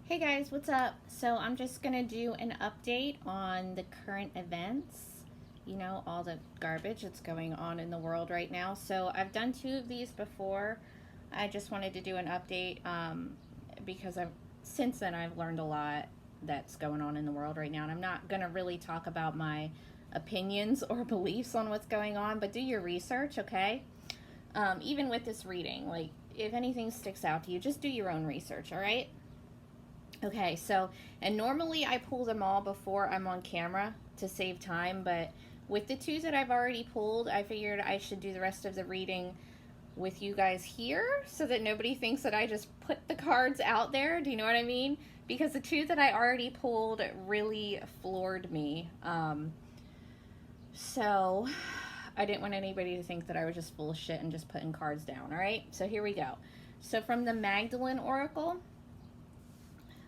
Hey guys, what's up? So I'm just gonna do an update on the current events. You know, all the garbage that's going on in the world right now. So I've done two of these before. I just wanted to do an update because since then I've learned a lot that's going on in the world right now. And I'm not gonna really talk about my opinions or beliefs on what's going on, but do your research, okay? Even with this reading, like if anything sticks out to you, just do your own research, all right? Okay, so, and normally I pull them all before I'm on camera to save time, but with the two that I've already pulled, I figured I should do the rest of the reading with you guys here so that nobody thinks that I just put the cards out there. Do you know what I mean? Because the two that I already pulled really floored me. So I didn't want anybody to think that I was just full of shit and just putting cards down, all right? So here we go. So from the Magdalene Oracle,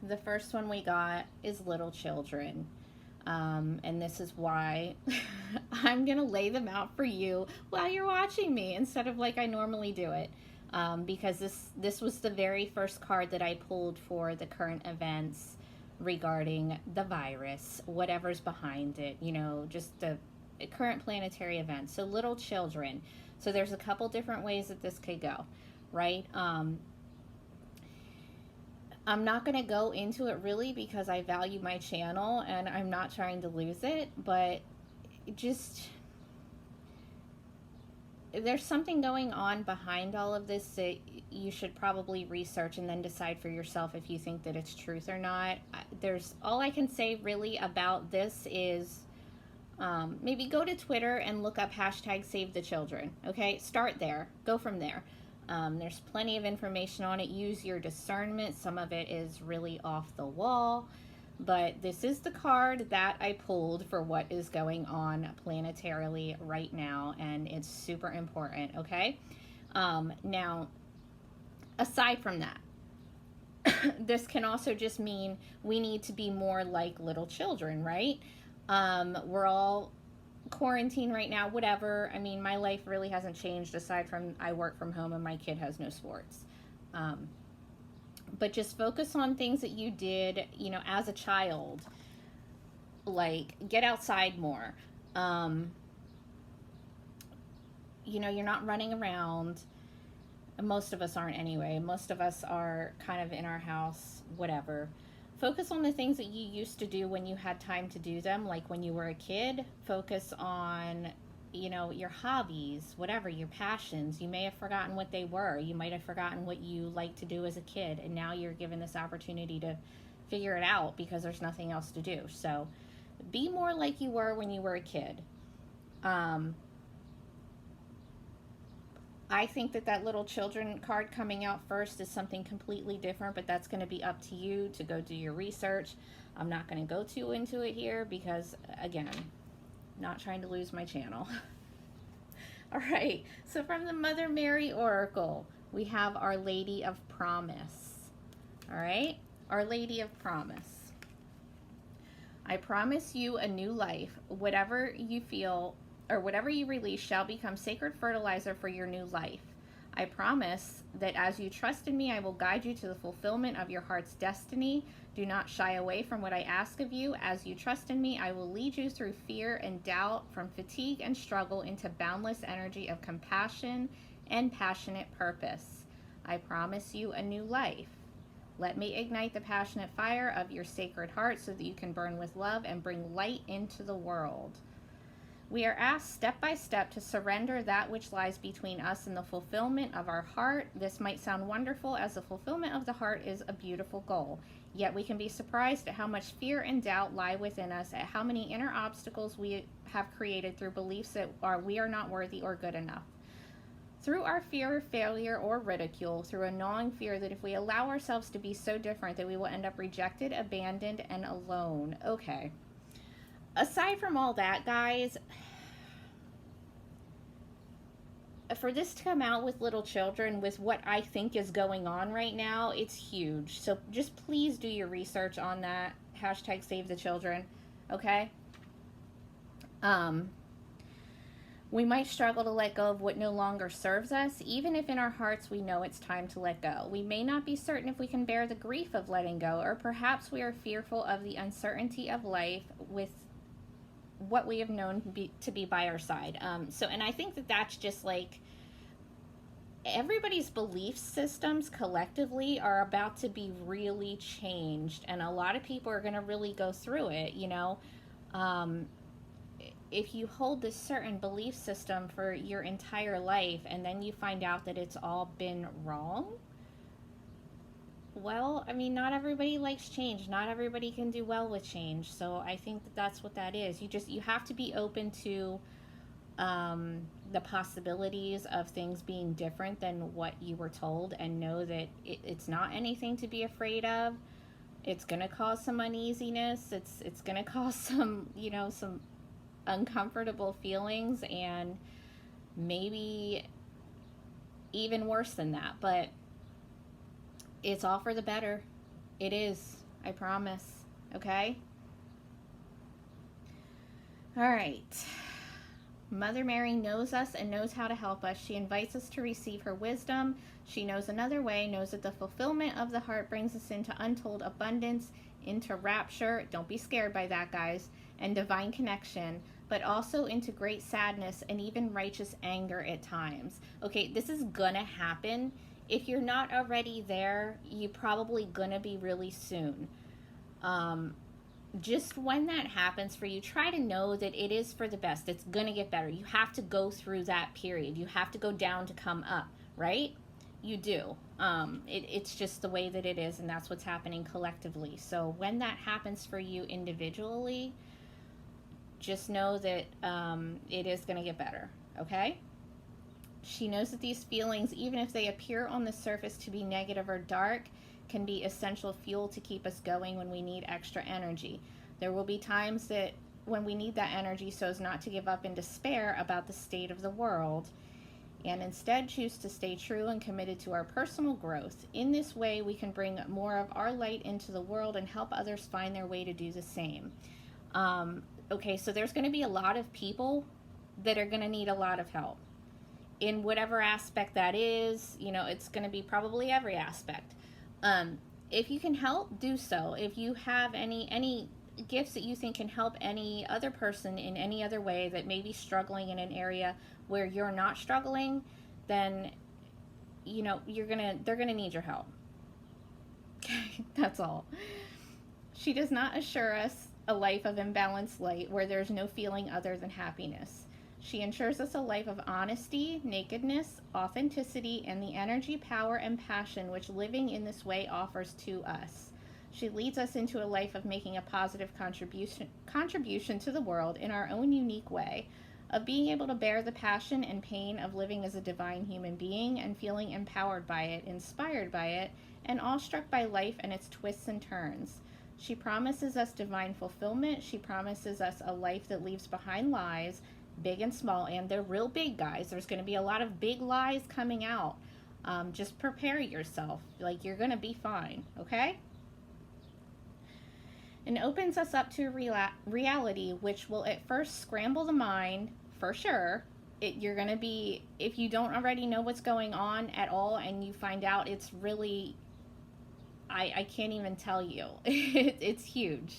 the first one we got is little children. And this is why I'm going to lay them out for you while you're watching me instead of like I normally do it. Because this was the very first card that I pulled for the current events regarding the virus, whatever's behind it, you know, just the current planetary events. So little children. So there's a couple different ways that this could go, right? I'm not going to go into it really because I value my channel and I'm not trying to lose it, but just there's something going on behind all of this that you should probably research and then decide for yourself if you think that it's truth or not. There's all I can say really about this is maybe go to Twitter and look up hashtag Save the Children. Okay, start there. Go from there. There's plenty of information on it. Use your discernment. Some of it is really off the wall. But this is the card that I pulled for what is going on planetarily right now. And it's super important, okay? Now, aside from that, this can also just mean we need to be more like little children, right? We're all quarantine right now, whatever. I mean, my life really hasn't changed aside from I work from home and my kid has no sports. But just focus on things that you did, you know, as a child. Like, get outside more. You know, you're not running around. Most of us aren't anyway. Most of us are kind of in our house, whatever. Focus on the things that you used to do when you had time to do them, like when you were a kid. Focus on, you know, your hobbies, whatever, your passions. You may have forgotten what they were. You might have forgotten what you liked to do as a kid, and now you're given this opportunity to figure it out because there's nothing else to do. So be more like you were when you were a kid. I think that little children card coming out first is something completely different, but that's going to be up to you to go do your research. I'm not going to go too into it here because, again, not trying to lose my channel. All right, so from the Mother Mary Oracle, we have Our Lady of Promise. All right, Our Lady of Promise. I promise you a new life. Whatever you feel or whatever you release shall become sacred fertilizer for your new life. I promise that as you trust in me, I will guide you to the fulfillment of your heart's destiny. Do not shy away from what I ask of you. As you trust in me, I will lead you through fear and doubt, from fatigue and struggle into boundless energy of compassion and passionate purpose. I promise you a new life. Let me ignite the passionate fire of your sacred heart so that you can burn with love and bring light into the world. We are asked step by step to surrender that which lies between us and the fulfillment of our heart. This might sound wonderful, as the fulfillment of the heart is a beautiful goal. Yet we can be surprised at how much fear and doubt lie within us, at how many inner obstacles we have created through beliefs that we are not worthy or good enough. Through our fear of failure or ridicule, through a gnawing fear that if we allow ourselves to be so different that we will end up rejected, abandoned, and alone. Okay. Aside from all that, guys, for this to come out with little children, with what I think is going on right now, it's huge. So just please do your research on that. Hashtag Save the Children. Okay? We might struggle to let go of what no longer serves us, even if in our hearts we know it's time to let go. We may not be certain if we can bear the grief of letting go, or perhaps we are fearful of the uncertainty of life with what we have known to be by our side. And I think that that's just like everybody's belief systems collectively are about to be really changed, and a lot of people are going to really go through it, you know. If you hold this certain belief system for your entire life and then you find out that it's all been wrong, well, I mean, not everybody likes change. Not everybody can do well with change. So I think that that's what that is. You have to be open to the possibilities of things being different than what you were told, and know that it's not anything to be afraid of. It's going to cause some uneasiness. It's going to cause some, you know, some uncomfortable feelings, and maybe even worse than that, but it's all for the better. It is, I promise. Okay? All right. Mother Mary knows us and knows how to help us. She invites us to receive her wisdom. She knows another way, knows that the fulfillment of the heart brings us into untold abundance, into rapture. Don't be scared by that, guys. And divine connection, but also into great sadness and even righteous anger at times. Okay, this is gonna happen. If you're not already there, you're probably gonna be really soon. Just when that happens for you, try to know that it is for the best. It's gonna get better. You have to go through that period. You have to go down to come up, right? You do. It's just the way that it is, and that's what's happening collectively. So when that happens for you individually, just know that it is going to get better, okay? She knows that these feelings, even if they appear on the surface to be negative or dark, can be essential fuel to keep us going when we need extra energy. There will be times that when we need that energy so as not to give up in despair about the state of the world, and instead choose to stay true and committed to our personal growth. In this way, we can bring more of our light into the world and help others find their way to do the same. Okay, so there's going to be a lot of people that are going to need a lot of help in whatever aspect that is. You know, it's going to be probably every aspect. If you can help, do so. If you have any gifts that you think can help any other person in any other way that may be struggling in an area where you're not struggling, then, you know, they're going to need your help. Okay, that's all. She does not assure us a life of imbalanced light where there's no feeling other than happiness. She ensures us a life of honesty, nakedness, authenticity, and the energy, power, and passion which living in this way offers to us. She leads us into a life of making a positive contribution to the world in our own unique way, of being able to bear the passion and pain of living as a divine human being and feeling empowered by it, inspired by it, and awestruck by life and its twists and turns. She promises us divine fulfillment. She promises us a life that leaves behind lies, big and small, and they're real big, guys. There's going to be a lot of big lies coming out. Just prepare yourself. Like, you're going to be fine, okay? And opens us up to reality, which will at first scramble the mind, for sure. You're going to be, if you don't already know what's going on at all, and you find out it's really... I can't even tell you. It's huge.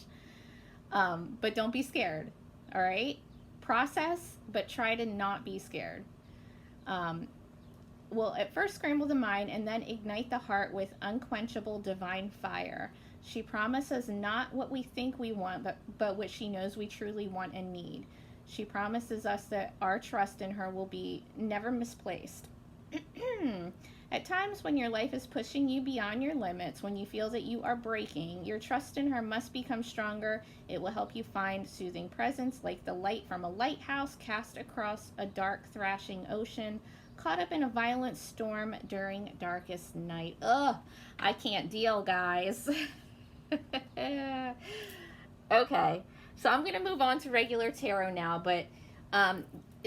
But don't be scared, all right? Process, but try to not be scared. Will at first scramble the mind and then ignite the heart with unquenchable divine fire. She promises not what we think we want, but what she knows we truly want and need. She promises us that our trust in her will be never misplaced. At times when your life is pushing you beyond your limits, when you feel that you are breaking, your trust in her must become stronger. It will help you find soothing presence like the light from a lighthouse cast across a dark, thrashing ocean, caught up in a violent storm during darkest night. Ugh, I can't deal, guys. Okay, so I'm going to move on to regular tarot now, but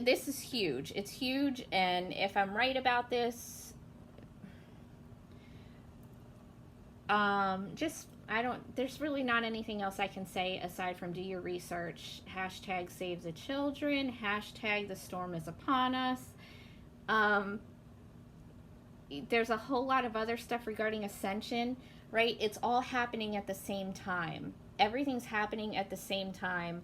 this is huge. It's huge, and if I'm right about this, there's really not anything else I can say aside from do your research. Hashtag save the children. Hashtag the storm is upon us. There's a whole lot of other stuff regarding ascension, right? It's all happening at the same time. Everything's happening at the same time.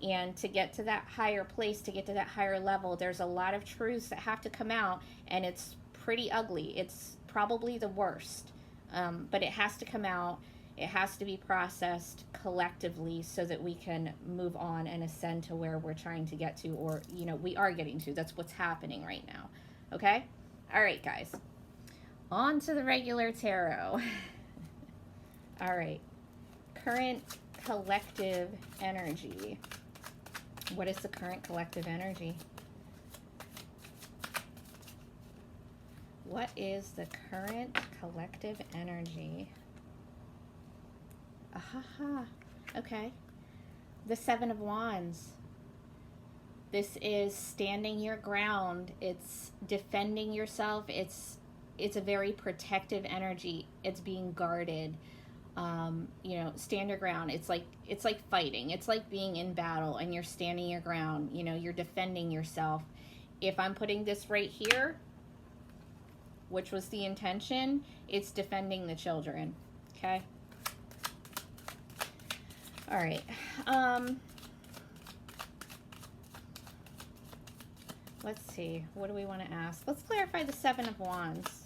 And to get to that higher place, to get to that higher level, there's a lot of truths that have to come out, and it's pretty ugly. It's probably the worst. But it has to come out. It has to be processed collectively so that we can move on and ascend to where we're trying to get to, or, you know, we are getting to. That's what's happening right now. Okay? All right, guys. On to the regular tarot. All right. Current collective energy. What is the current collective energy? What is the current collective energy? Aha. Okay. The Seven of Wands. This is standing your ground. It's defending yourself. It's a very protective energy. It's being guarded. You know, stand your ground. It's like fighting. It's like being in battle and you're standing your ground. You know, you're defending yourself. If I'm putting this right here, which was the intention, it's defending the children. Okay. All right. Let's see. What do we want to ask? Let's clarify the Seven of Wands.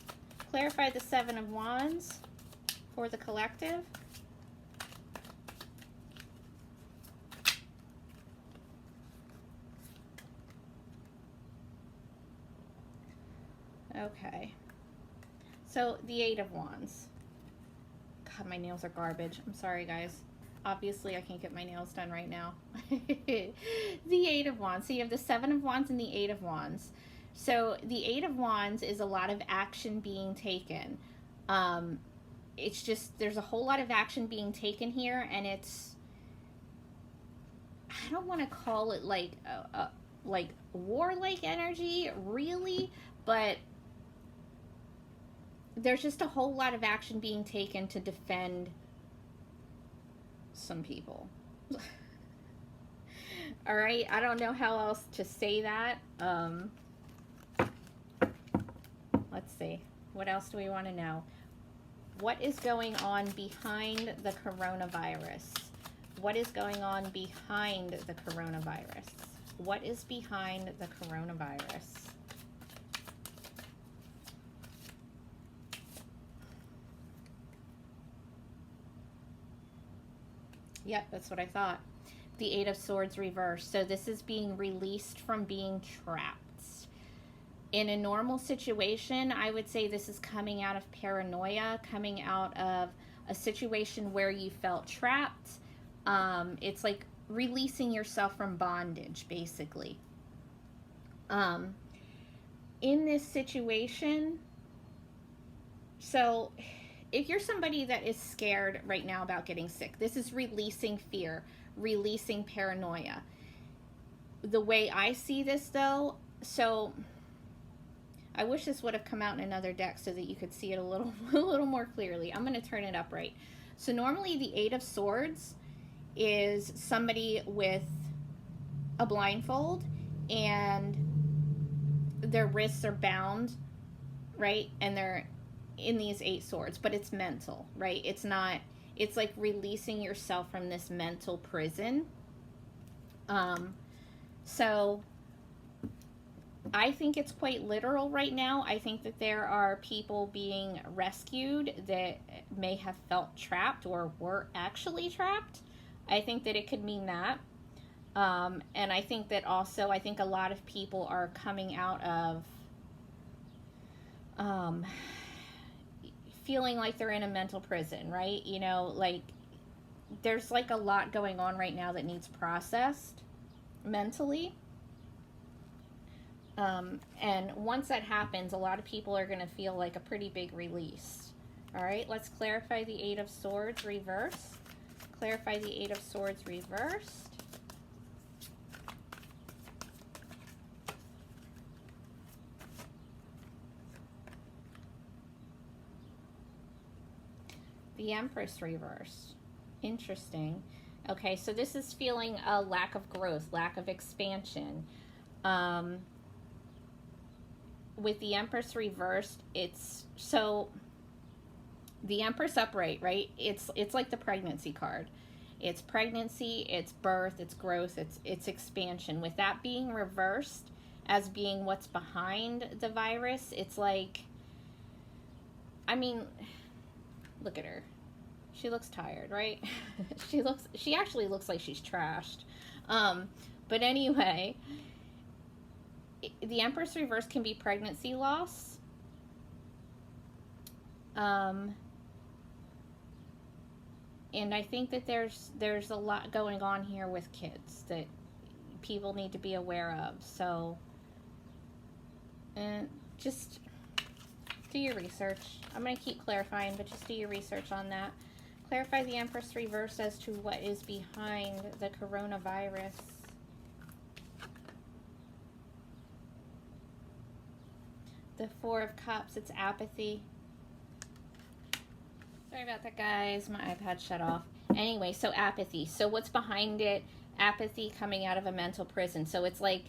Clarify the Seven of Wands for the collective. Okay. So the Eight of Wands. God, my nails are garbage. I'm sorry, guys. Obviously, I can't get my nails done right now. The Eight of Wands. So you have the Seven of Wands and the Eight of Wands. So the Eight of Wands is a lot of action being taken. It's just, there's a whole lot of action being taken here, and it's, I don't want to call it like warlike energy, really, but there's just a whole lot of action being taken to defend some people. All right, I don't know how else to say that. Let's see. What else do we want to know? What is going on behind the coronavirus? What is going on behind the coronavirus? What is behind the coronavirus? Yep, that's what I thought. The Eight of Swords reversed. So this is being released from being trapped. In a normal situation, I would say this is coming out of paranoia, coming out of a situation where you felt trapped. It's like releasing yourself from bondage, basically. In this situation, so if you're somebody that is scared right now about getting sick, this is releasing fear, releasing paranoia. The way I see this, though, so I wish this would have come out in another deck so that you could see it a little more clearly. I'm going to turn it up right. So normally the Eight of Swords is somebody with a blindfold and their wrists are bound, right? And they're in these Eight Swords, but it's mental, right? It's not, it's like releasing yourself from this mental prison. So I think it's quite literal right now. I think that there are people being rescued that may have felt trapped or were actually trapped. I think that it could mean that. And I think that also, I think a lot of people are coming out of feeling like they're in a mental prison, right? You know, like there's like a lot going on right now that needs processed mentally. And once that happens, a lot of people are going to feel like a pretty big release. All right, let's clarify the Eight of Swords reversed. Clarify the Eight of Swords reversed. The Empress reversed. Interesting. Okay, so this is feeling a lack of growth, lack of expansion. With the Empress reversed, it's so the Empress upright, right? It's like the pregnancy card. It's pregnancy, it's birth, it's growth, it's expansion. With that being reversed as being what's behind the virus, it's like, I mean, look at her. She looks tired, right? She actually looks like she's trashed. But anyway, the Empress reverse can be pregnancy loss. And I think that there's a lot going on here with kids that people need to be aware of. So, just do your research. I'm going to keep clarifying, but just do your research on that. Clarify the Empress reverse as to what is behind the coronavirus. The Four of Cups, it's apathy. Sorry about that, guys. My iPad shut off. Anyway, so apathy. So what's behind it? Apathy coming out of a mental prison. So it's like,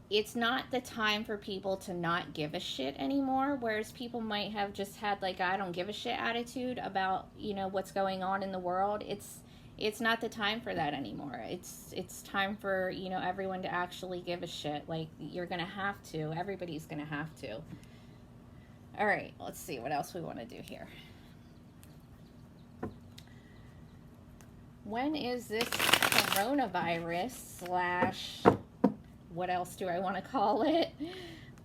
it's not the time for people to not give a shit anymore, whereas people might have just had like I don't give a shit attitude about, you know, what's going on in the world. It's not the time for that anymore. It's time for, you know, everyone to actually give a shit. Like, you're going to have to. Everybody's going to have to. All right, let's see what else we want to do here. When is this coronavirus / what else do I want to call it?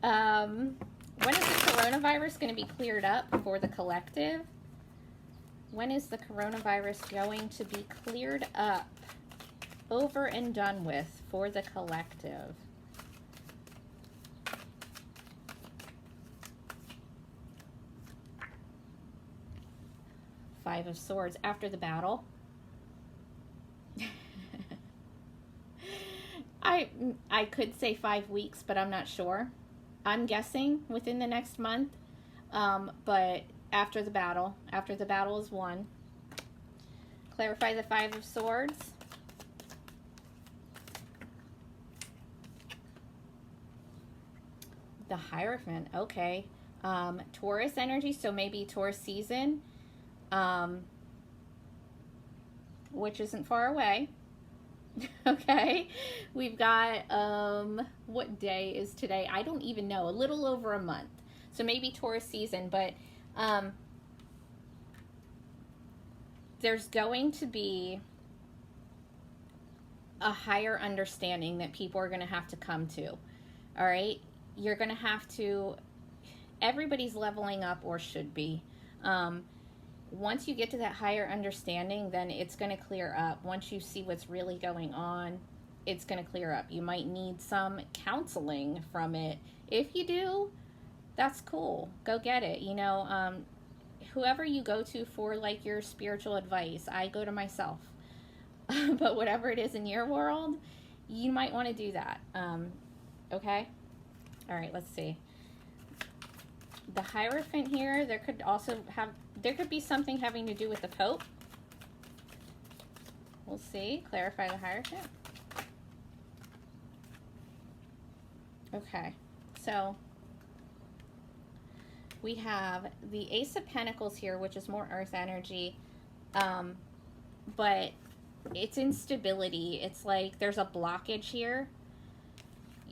When is the coronavirus going to be cleared up for the collective? When is the coronavirus going to be cleared up, over and done with for the collective? Five of Swords, after the battle. I could say 5 weeks, but I'm not sure. I'm guessing within the next month, but after the battle is won. Clarify the Five of Swords. The Hierophant, okay. Taurus energy, so maybe Taurus season, which isn't far away. Okay, we've got, what day is today? I don't even know. A little over a month. So maybe Taurus season, but there's going to be a higher understanding that people are going to have to come to. All right, you're going to have to, everybody's leveling up, or should be. Once you get to that higher understanding, then it's going to clear up. Once you see what's really going on, it's going to clear up. You might need some counseling from it. If you do, that's cool. Go get it. You know, whoever you go to for like your spiritual advice, I go to myself. But whatever it is in your world, you might want to do that. Okay? All right, let's see. The Hierophant here, there could be something having to do with the Pope. We'll see. Clarify the Hierophant. Okay, so we have the Ace of Pentacles here, which is more earth energy, but it's instability. It's like there's a blockage here.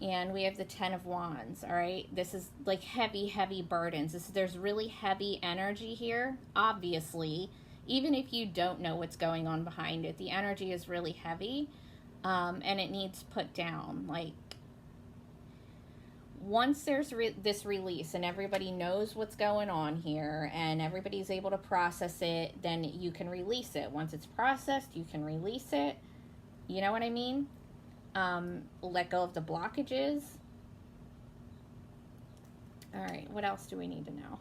And we have the Ten of Wands, all right? This is like heavy, heavy burdens. There's really heavy energy here, obviously. Even if you don't know what's going on behind it, the energy is really heavy, and it needs put down. Like, once there's this release and everybody knows what's going on here and everybody's able to process it, then you can release it. Once it's processed, you can release it. You know what I mean? Let go of the blockages. All right, what else do we need to know?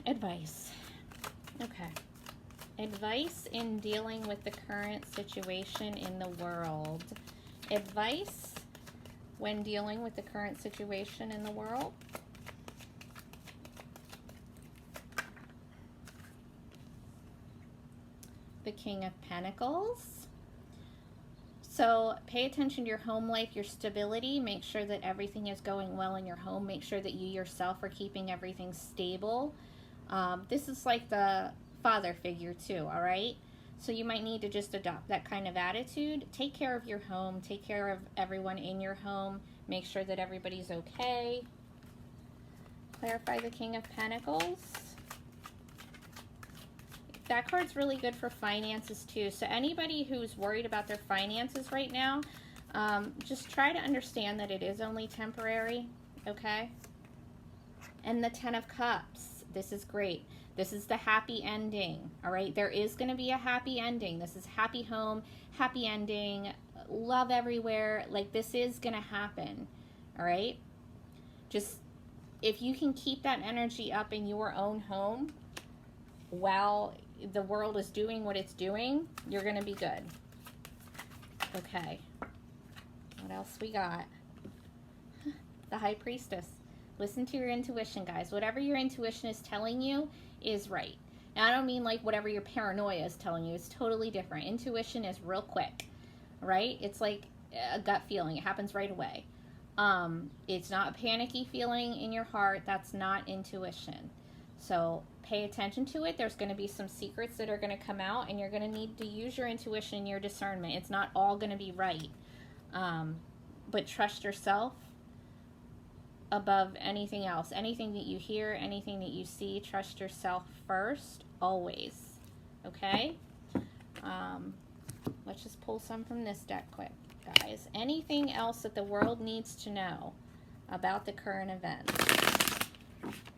Advice. Okay. Advice in dealing with the current situation in the world. Advice when dealing with the current situation in the world. The King of Pentacles. So pay attention to your home life, your stability. Make sure that everything is going well in your home. Make sure that you yourself are keeping everything stable. This is like the father figure too, all right? So you might need to just adopt that kind of attitude. Take care of your home. Take care of everyone in your home. Make sure that everybody's okay. Clarify the King of Pentacles. That card's really good for finances too. So anybody who's worried about their finances right now, just try to understand that it is only temporary, okay? And the Ten of Cups. This is great. This is the happy ending, all right? There is going to be a happy ending. This is happy home, happy ending, love everywhere. Like, this is going to happen, all right? Just, if you can keep that energy up in your own home while the world is doing what it's doing, you're going to be good. Okay. What else we got? The High Priestess. Listen to your intuition, guys. Whatever your intuition is telling you is right. Now, I don't mean like whatever your paranoia is telling you. It's totally different. Intuition is real quick, right? It's like a gut feeling. It happens right away. It's not a panicky feeling in your heart. That's not intuition. So pay attention to it. There's going to be some secrets that are going to come out, and you're going to need to use your intuition and your discernment. It's not all going to be right. But trust yourself above anything else. Anything that you hear, anything that you see, trust yourself first, always. Okay? Let's just pull some from this deck quick, guys. Anything else that the world needs to know about the current events?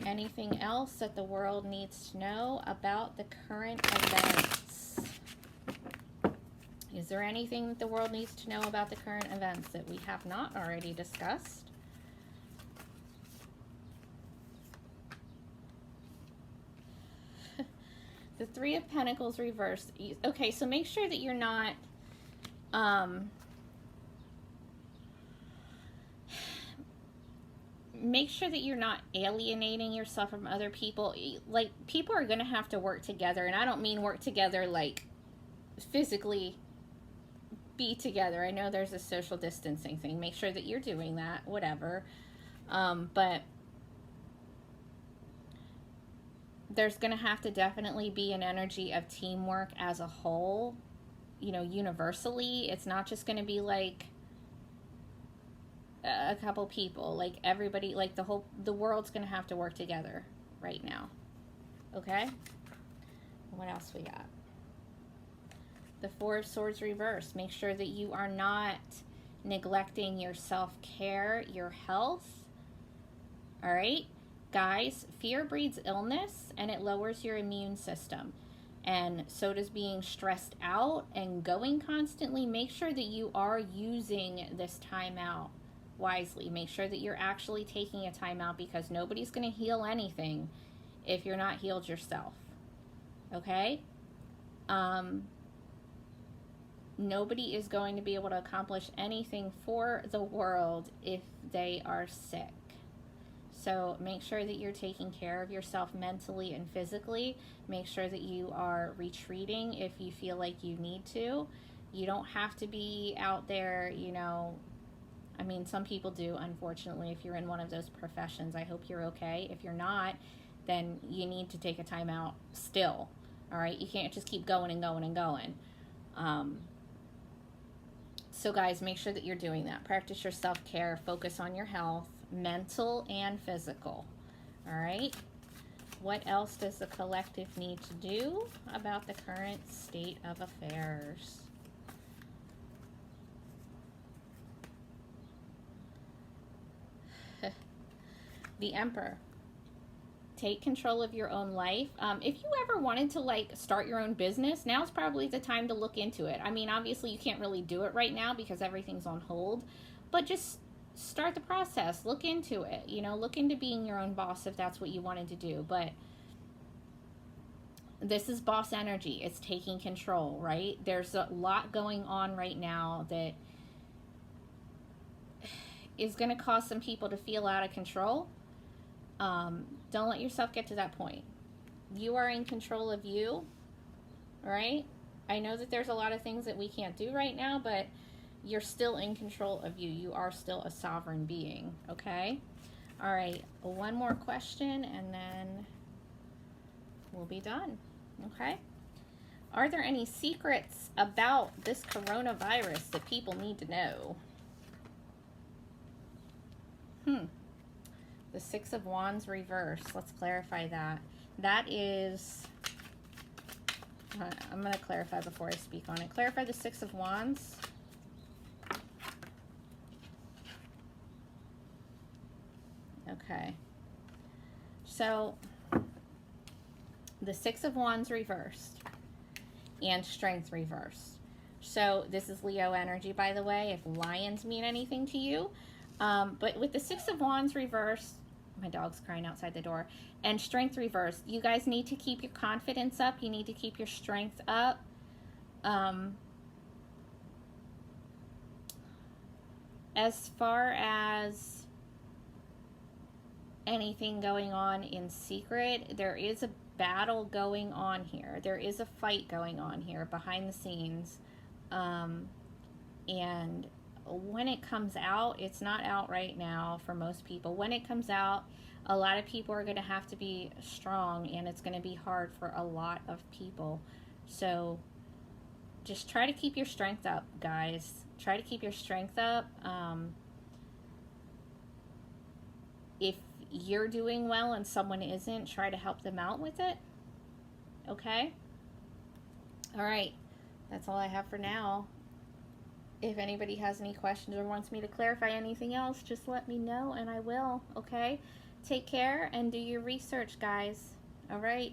Anything else that the world needs to know about the current events? Is there anything that the world needs to know about the current events that we have not already discussed? The Three of Pentacles reversed. Okay, so make sure that you're not make sure that you're not alienating yourself from other people. Like, people are going to have to work together, and I don't mean work together like physically be together. I know there's a social distancing thing. Make sure that you're doing that, whatever. But there's going to have to definitely be an energy of teamwork as a whole, you know, universally. It's not just going to be like a couple people. Like, everybody, like the world's going to have to work together right now. Okay? What else we got? The Four of Swords reversed. Make sure that you are not neglecting your self-care, your health. All right? Guys, fear breeds illness, and it lowers your immune system. And so does being stressed out and going constantly. Make sure that you are using this time out wisely. Make sure that you're actually taking a time out, because nobody's going to heal anything if you're not healed yourself. Okay? Nobody is going to be able to accomplish anything for the world if they are sick. So make sure that you're taking care of yourself mentally and physically. Make sure that you are retreating if you feel like you need to. You don't have to be out there, you know. I mean, some people do, unfortunately, if you're in one of those professions. I hope you're okay. If you're not, then you need to take a time out still. All right? You can't just keep going and going and going. So guys, make sure that you're doing that. Practice your self-care. Focus on your health, mental and physical. All right? What else does the collective need to do about the current state of affairs? The Emperor. Take control of your own life. If you ever wanted to like start your own business, now's probably the time to look into it. I mean, obviously you can't really do it right now because everything's on hold, but just start the process. Look into it. You know, look into being your own boss if that's what you wanted to do. But this is boss energy. It's taking control, right? There's a lot going on right now that is going to cause some people to feel out of control. Don't let yourself get to that point. You are in control of you, right? I know that there's a lot of things that we can't do right now, but you're still in control of you. You are still a sovereign being, okay? All right, one more question and then we'll be done, okay? Are there any secrets about this coronavirus that people need to know? The Six of Wands reversed. Let's clarify that. That is, I'm going to clarify before I speak on it. Clarify the Six of Wands. Okay. So, the Six of Wands reversed and Strength reversed. So, this is Leo energy, by the way, if lions mean anything to you. But with the Six of Wands reversed, my dog's crying outside the door, and Strength reversed, you guys need to keep your confidence up. You need to keep your strength up. As far as anything going on in secret, there is a battle going on here. There is a fight going on here behind the scenes. And when it comes out, it's not out right now for most people. When it comes out, a lot of people are going to have to be strong, and it's going to be hard for a lot of people. So just try to keep your strength up, guys. Try to keep your strength up. If you're doing well and someone isn't, try to help them out with it. Okay? All right. That's all I have for now. If anybody has any questions or wants me to clarify anything else, just let me know and I will, okay? Take care and do your research, guys. All right?